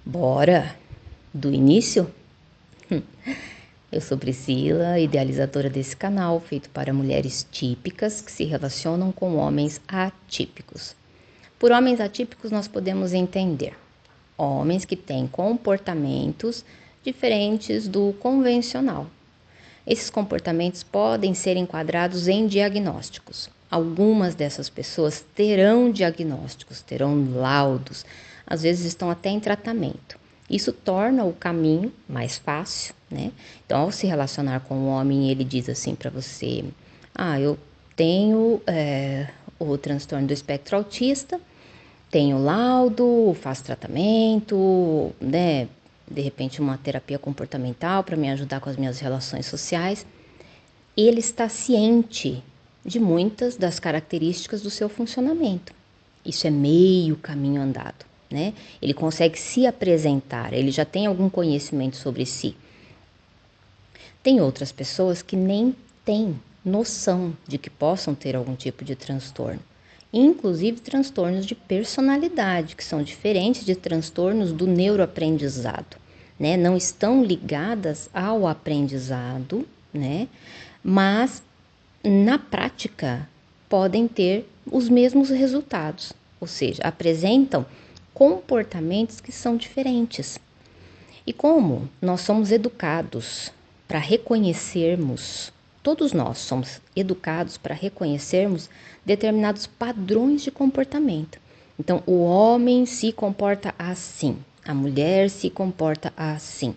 Bora! Do início? Eu sou Priscila, idealizadora desse canal feito para mulheres típicas que se relacionam com homens atípicos. Por homens atípicos nós podemos entender homens que têm comportamentos diferentes do convencional. Esses comportamentos podem ser enquadrados em diagnósticos. Algumas dessas pessoas terão diagnósticos, terão laudos, às vezes estão até em tratamento. Isso torna o caminho mais fácil, né? Então, ao se relacionar com um homem, ele diz assim para você: eu tenho o transtorno do espectro autista, tenho laudo, faço tratamento, né? De repente uma terapia comportamental para me ajudar com as minhas relações sociais. Ele está ciente de muitas das características do seu funcionamento. Isso é meio caminho andado, né? Ele consegue se apresentar, ele já tem algum conhecimento sobre si. Tem outras pessoas que nem têm noção de que possam ter algum tipo de transtorno. Inclusive transtornos de personalidade, que são diferentes de transtornos do neuroaprendizado, né? Não estão ligadas ao aprendizado, né? Mas na prática podem ter os mesmos resultados, ou seja, apresentam comportamentos que são diferentes. E como nós somos educados para reconhecermos, todos nós somos educados para reconhecermos determinados padrões de comportamento. Então, o homem se comporta assim, a mulher se comporta assim.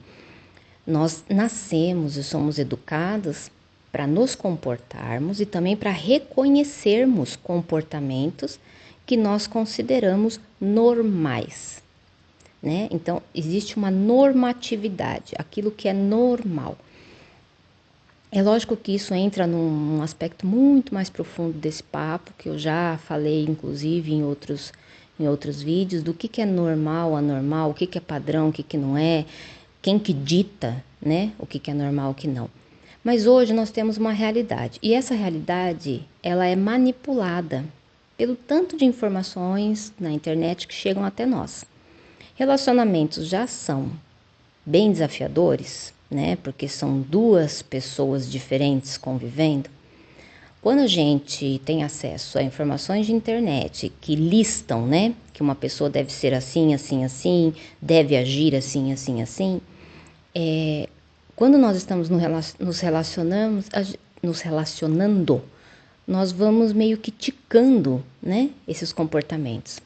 Nós nascemos e somos educados para nos comportarmos e também para reconhecermos comportamentos que nós consideramos normais, né? Então, existe uma normatividade, aquilo que é normal. É lógico que isso entra num aspecto muito mais profundo desse papo, que eu já falei, inclusive, em outros vídeos, do que é normal, anormal, o que é padrão, o que não é, quem que dita, né, o que é normal, o que não. Mas hoje nós temos uma realidade, e essa realidade, ela é manipulada pelo tanto de informações na internet que chegam até nós. Relacionamentos já são bem desafiadores, né? Porque são duas pessoas diferentes convivendo. Quando a gente tem acesso a informações de internet que listam, né? Que uma pessoa deve ser assim, assim, assim, deve agir assim, assim, assim. Quando nós estamos nos relacionando, nós vamos meio que ticando, né? Esses comportamentos.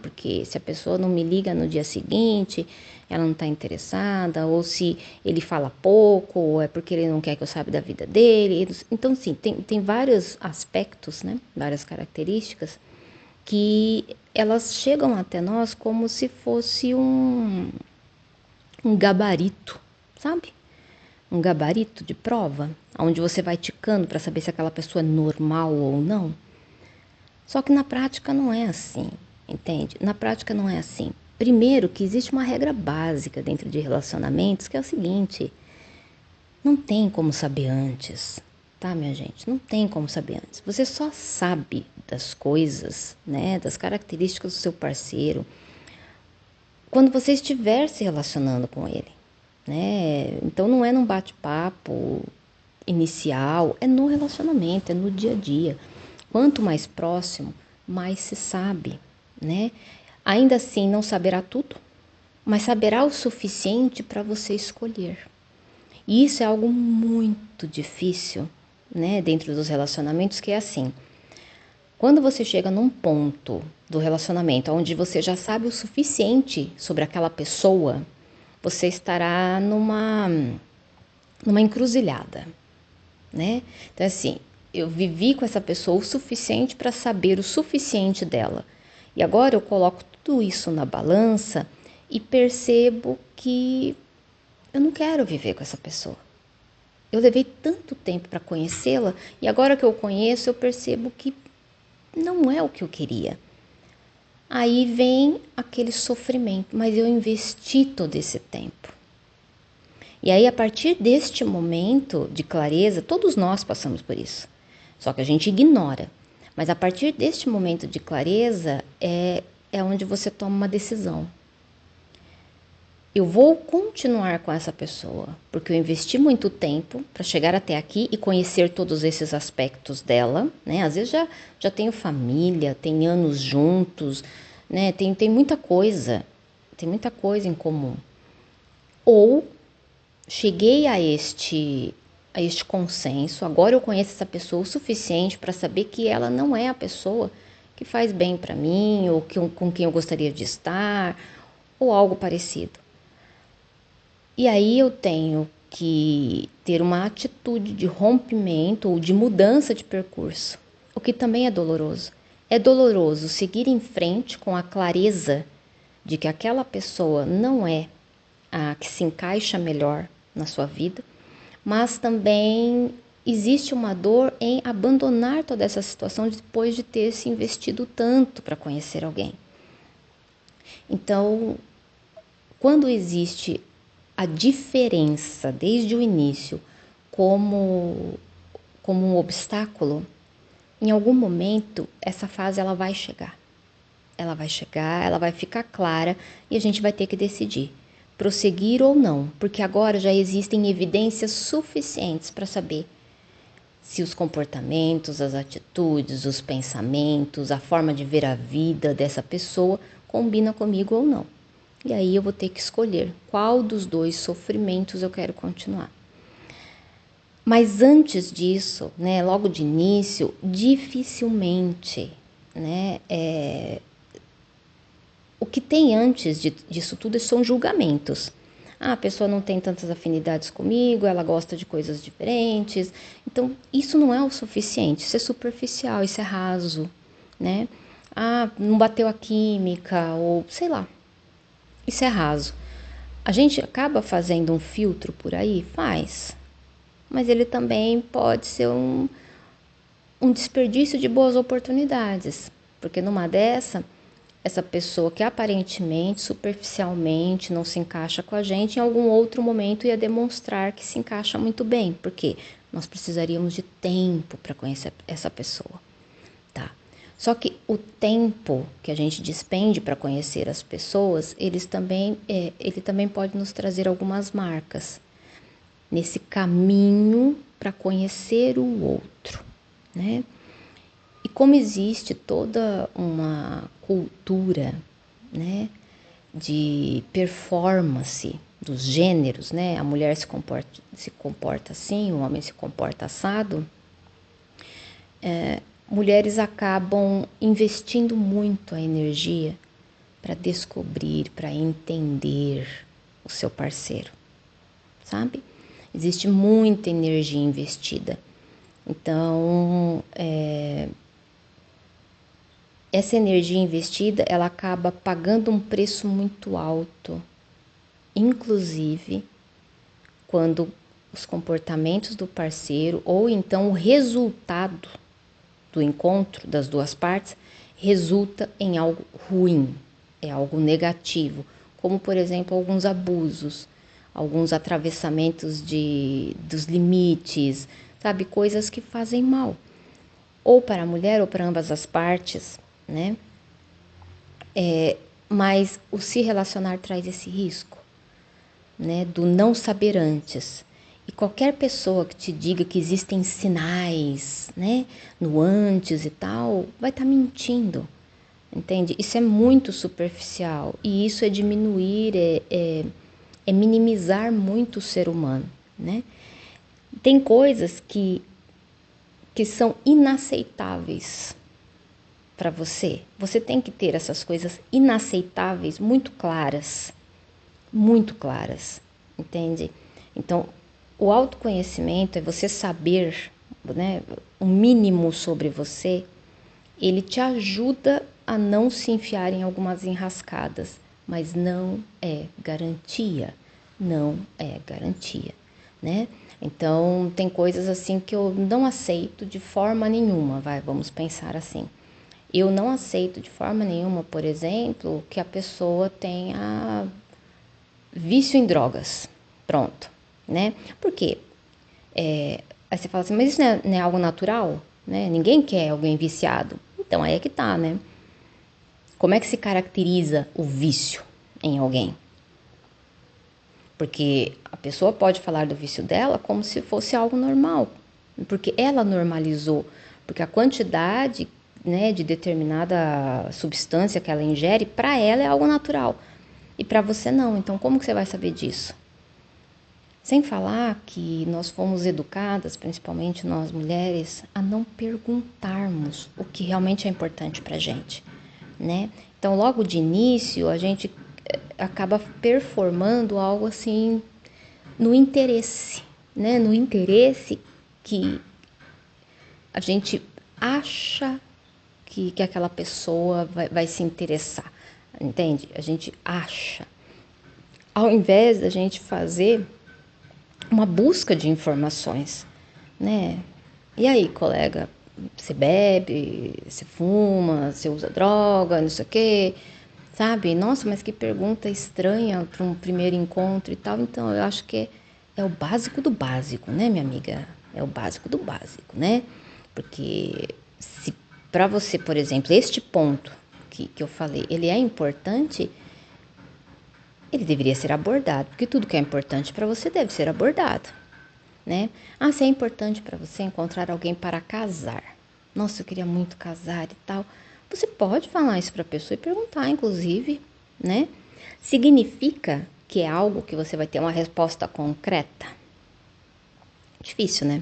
Porque se a pessoa não me liga no dia seguinte, ela não está interessada, ou se ele fala pouco, ou é porque ele não quer que eu saiba da vida dele. Então, sim, tem vários aspectos, né? Várias características que elas chegam até nós como se fosse um gabarito, sabe? Um gabarito de prova, onde você vai ticando para saber se aquela pessoa é normal ou não. Só que na prática não é assim, entende? Na prática não é assim. Primeiro que existe uma regra básica dentro de relacionamentos, que é o seguinte: não tem como saber antes, tá, minha gente? Não tem como saber antes. Você só sabe das coisas, né, das características do seu parceiro, quando você estiver se relacionando com ele, né? Então não é num bate-papo inicial, é no relacionamento, é no dia a dia. Quanto mais próximo, mais se sabe, né? Ainda assim, não saberá tudo, mas saberá o suficiente para você escolher. E isso é algo muito difícil, né? Dentro dos relacionamentos, que é assim: quando você chega num ponto do relacionamento onde você já sabe o suficiente sobre aquela pessoa, você estará numa encruzilhada, né? Então, assim, eu vivi com essa pessoa o suficiente para saber o suficiente dela. E agora eu coloco tudo isso na balança e percebo que eu não quero viver com essa pessoa. Eu levei tanto tempo para conhecê-la e agora que eu conheço, eu percebo que não é o que eu queria. Aí vem aquele sofrimento, mas eu investi todo esse tempo. E aí, a partir deste momento de clareza, todos nós passamos por isso, só que a gente ignora. Mas a partir deste momento de clareza é onde você toma uma decisão. eu vou continuar com essa pessoa, porque eu investi muito tempo para chegar até aqui e conhecer todos esses aspectos dela, né? Às vezes já tenho família, tem anos juntos, né? Tem muita coisa, tem muita coisa em comum. Ou cheguei a este consenso, agora eu conheço essa pessoa o suficiente para saber que ela não é a pessoa que faz bem para mim, ou com quem eu gostaria de estar, ou algo parecido. E aí eu tenho que ter uma atitude de rompimento ou de mudança de percurso, o que também é doloroso. É doloroso seguir em frente com a clareza de que aquela pessoa não é a que se encaixa melhor na sua vida, mas também existe uma dor em abandonar toda essa situação depois de ter se investido tanto para conhecer alguém. Então, quando existe a diferença desde o início como um obstáculo, em algum momento essa fase ela vai chegar. Ela vai chegar, ela vai ficar clara e a gente vai ter que decidir prosseguir ou não, porque agora já existem evidências suficientes para saber se os comportamentos, as atitudes, os pensamentos, a forma de ver a vida dessa pessoa combina comigo ou não. E aí eu vou ter que escolher qual dos dois sofrimentos eu quero continuar. Mas antes disso, né, logo de início, dificilmente, né, o que tem antes disso tudo são julgamentos. Ah, a pessoa não tem tantas afinidades comigo, ela gosta de coisas diferentes. Então, isso não é o suficiente, isso é superficial, isso é raso, né? Ah, não bateu a química, ou sei lá, isso é raso. A gente acaba fazendo um filtro por aí? Faz. Mas ele também pode ser um desperdício de boas oportunidades. Porque numa dessa, essa pessoa que aparentemente, superficialmente, não se encaixa com a gente, em algum outro momento ia demonstrar que se encaixa muito bem. Porque nós precisaríamos de tempo para conhecer essa pessoa. Tá. Só que o tempo que a gente despende para conhecer as pessoas, ele também pode nos trazer algumas marcas nesse caminho para conhecer o outro, né? E como existe toda uma cultura, né, de performance dos gêneros, né? A mulher se comporta assim, o homem se comporta assado. Mulheres acabam investindo muito a energia para descobrir, para entender o seu parceiro, sabe? Existe muita energia investida. Então, essa energia investida, ela acaba pagando um preço muito alto, inclusive quando os comportamentos do parceiro ou então o resultado do encontro das duas partes resulta em algo ruim, é algo negativo, como por exemplo alguns abusos, alguns atravessamentos dos limites, sabe, coisas que fazem mal, ou para a mulher ou para ambas as partes, né? Mas o se relacionar traz esse risco, né, do não saber antes. E qualquer pessoa que te diga que existem sinais, né, no antes e tal, vai estar mentindo, entende? Isso é muito superficial e isso é diminuir, é minimizar muito o ser humano, né? Tem coisas que são inaceitáveis para você. Você tem que ter essas coisas inaceitáveis muito claras, entende? Então, o autoconhecimento é você saber, né, o mínimo sobre você, ele te ajuda a não se enfiar em algumas enrascadas, mas não é garantia, né? Então, tem coisas assim que eu não aceito de forma nenhuma, vamos pensar assim. Eu não aceito de forma nenhuma, por exemplo, que a pessoa tenha vício em drogas, pronto, né? Por quê? Aí você fala assim, mas isso não é algo natural, né? Ninguém quer alguém viciado. Então, aí é que tá, né? Como é que se caracteriza o vício em alguém? Porque a pessoa pode falar do vício dela como se fosse algo normal, porque ela normalizou, porque a quantidade, né, de determinada substância que ela ingere, para ela é algo natural e para você não. Então, como que você vai saber disso? Sem falar que nós fomos educadas, principalmente nós mulheres, a não perguntarmos o que realmente é importante para a gente, né? Então, logo de início, a gente acaba performando algo assim no interesse, né? No interesse que a gente acha que aquela pessoa vai se interessar, entende? A gente acha. Ao invés da gente fazer uma busca de informações, né? E aí, colega, você bebe, você fuma, você usa droga, não sei o quê, sabe? Nossa, mas que pergunta estranha para um primeiro encontro e tal. Então, eu acho que é o básico do básico, né, minha amiga? É o básico do básico, né? Porque se para você, por exemplo, este ponto que eu falei, ele é importante, ele deveria ser abordado, porque tudo que é importante para você deve ser abordado, né? Ah, se é importante para você encontrar alguém para casar. Nossa, eu queria muito casar e tal. Você pode falar isso para a pessoa e perguntar, inclusive, né? Significa que é algo que você vai ter uma resposta concreta? Difícil, né?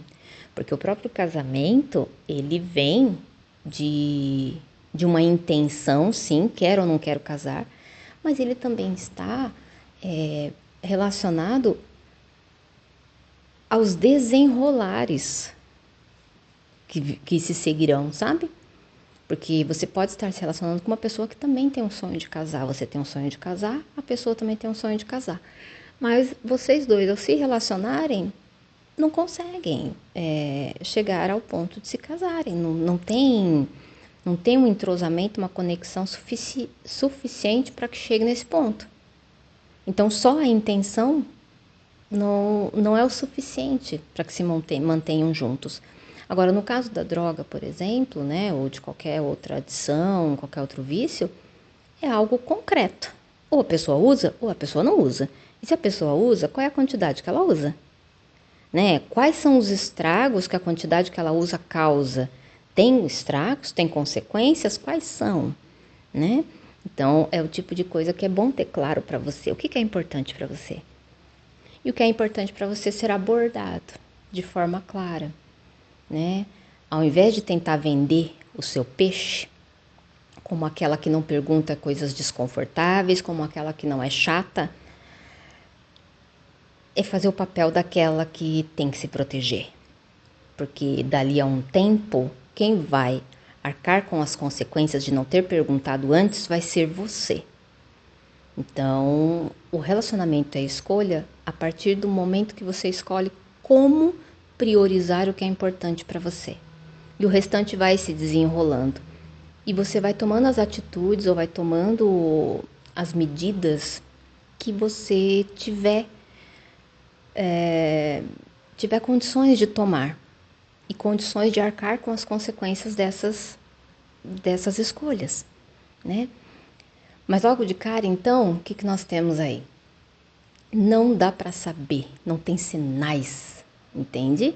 Porque o próprio casamento, ele vem de, de uma intenção, sim, quero ou não quero casar, mas ele também está relacionado aos desenrolares que se seguirão, sabe? Porque você pode estar se relacionando com uma pessoa que também tem um sonho de casar. Você tem um sonho de casar, a pessoa também tem um sonho de casar. Mas vocês dois, ao se relacionarem, não conseguem chegar ao ponto de se casarem. Não tem um entrosamento, uma conexão suficiente para que chegue nesse ponto. Então, só a intenção não é o suficiente para que se mantenham juntos. Agora, no caso da droga, por exemplo, né, ou de qualquer outra adição, qualquer outro vício, é algo concreto. Ou a pessoa usa, ou a pessoa não usa. E se a pessoa usa, qual é a quantidade que ela usa? Né? Quais são os estragos que a quantidade que ela usa causa? Tem estragos? Tem consequências? Quais são? Né? Então, é o tipo de coisa que é bom ter claro para você. O que é importante para você? E o que é importante para você ser abordado de forma clara, né? Ao invés de tentar vender o seu peixe, como aquela que não pergunta coisas desconfortáveis, como aquela que não é chata, é fazer o papel daquela que tem que se proteger. Porque dali a um tempo, quem vai arcar com as consequências de não ter perguntado antes vai ser você. Então, o relacionamento é escolha a partir do momento que você escolhe como priorizar o que é importante para você. E o restante vai se desenrolando. E você vai tomando as atitudes ou vai tomando as medidas que você tiver condições de tomar e condições de arcar com as consequências dessas escolhas, né? Mas logo de cara, então, o que nós temos aí? Não dá para saber, não tem sinais, entende?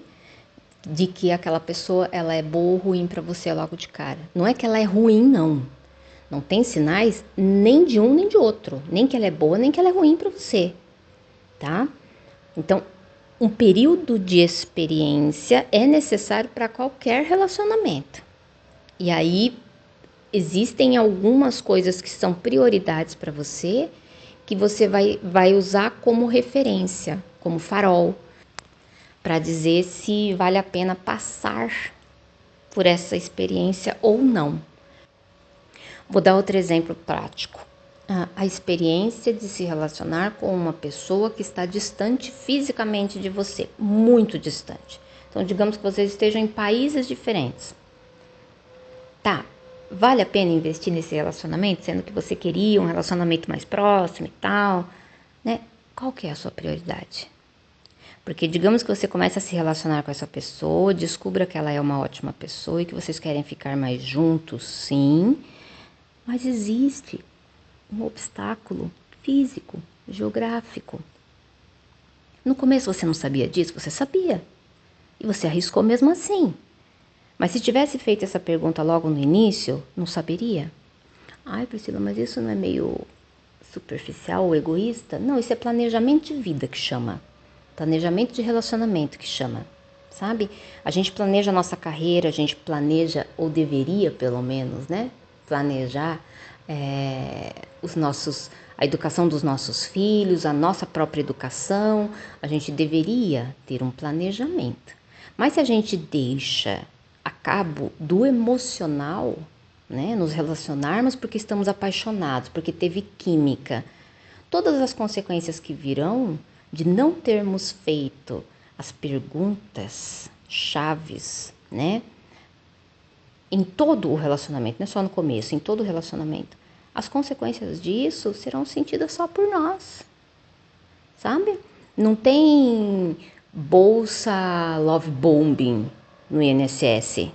De que aquela pessoa ela é boa ou ruim para você logo de cara. Não é que ela é ruim, não. Não tem sinais nem de um nem de outro, nem que ela é boa, nem que ela é ruim para você, tá? Então, um período de experiência é necessário para qualquer relacionamento. E aí existem algumas coisas que são prioridades para você, que você vai usar como referência, como farol, para dizer se vale a pena passar por essa experiência ou não. Vou dar outro exemplo prático. A experiência de se relacionar com uma pessoa que está distante fisicamente de você, muito distante. Então, digamos que vocês estejam em países diferentes. Tá, vale a pena investir nesse relacionamento, sendo que você queria um relacionamento mais próximo e tal, né? Qual que é a sua prioridade? Porque digamos que você começa a se relacionar com essa pessoa, descubra que ela é uma ótima pessoa e que vocês querem ficar mais juntos, sim, mas existe um obstáculo físico, geográfico. No começo você não sabia disso? Você sabia. E você arriscou mesmo assim. Mas se tivesse feito essa pergunta logo no início, não saberia. Ai, Priscila, mas isso não é meio superficial ou egoísta? Não, isso é planejamento de vida que chama. Planejamento de relacionamento que chama, sabe? A gente planeja a nossa carreira, a gente planeja, ou deveria pelo menos, né? Planejar a educação dos nossos filhos, a nossa própria educação. A gente deveria ter um planejamento. Mas se a gente deixa a cabo do emocional, né, nos relacionarmos porque estamos apaixonados, porque teve química, todas as consequências que virão de não termos feito as perguntas chaves, né, em todo o relacionamento, não é só no começo, em todo o relacionamento, as consequências disso serão sentidas só por nós, sabe? Não tem bolsa love bombing no INSS.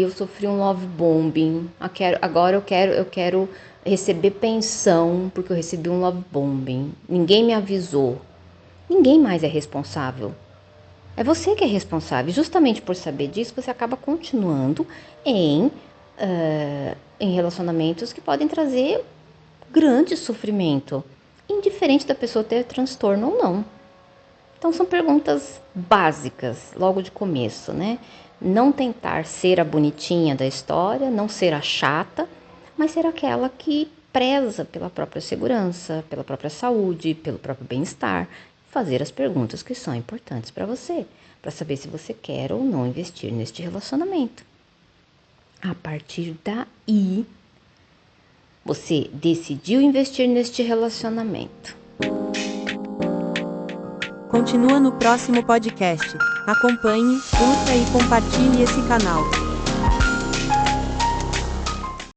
Eu sofri um love bombing. Agora eu quero receber pensão porque eu recebi um love bombing. Ninguém me avisou. Ninguém mais é responsável. É você que é responsável. Justamente por saber disso, você acaba continuando em relacionamentos que podem trazer grande sofrimento, indiferente da pessoa ter transtorno ou não. Então são perguntas básicas, logo de começo, né? Não tentar ser a bonitinha da história, não ser a chata, mas ser aquela que preza pela própria segurança, pela própria saúde, pelo próprio bem-estar. Fazer as perguntas que são importantes para você, para saber se você quer ou não investir neste relacionamento. A partir daí, você decidiu investir neste relacionamento. Continua no próximo podcast. Acompanhe, curta e compartilhe esse canal.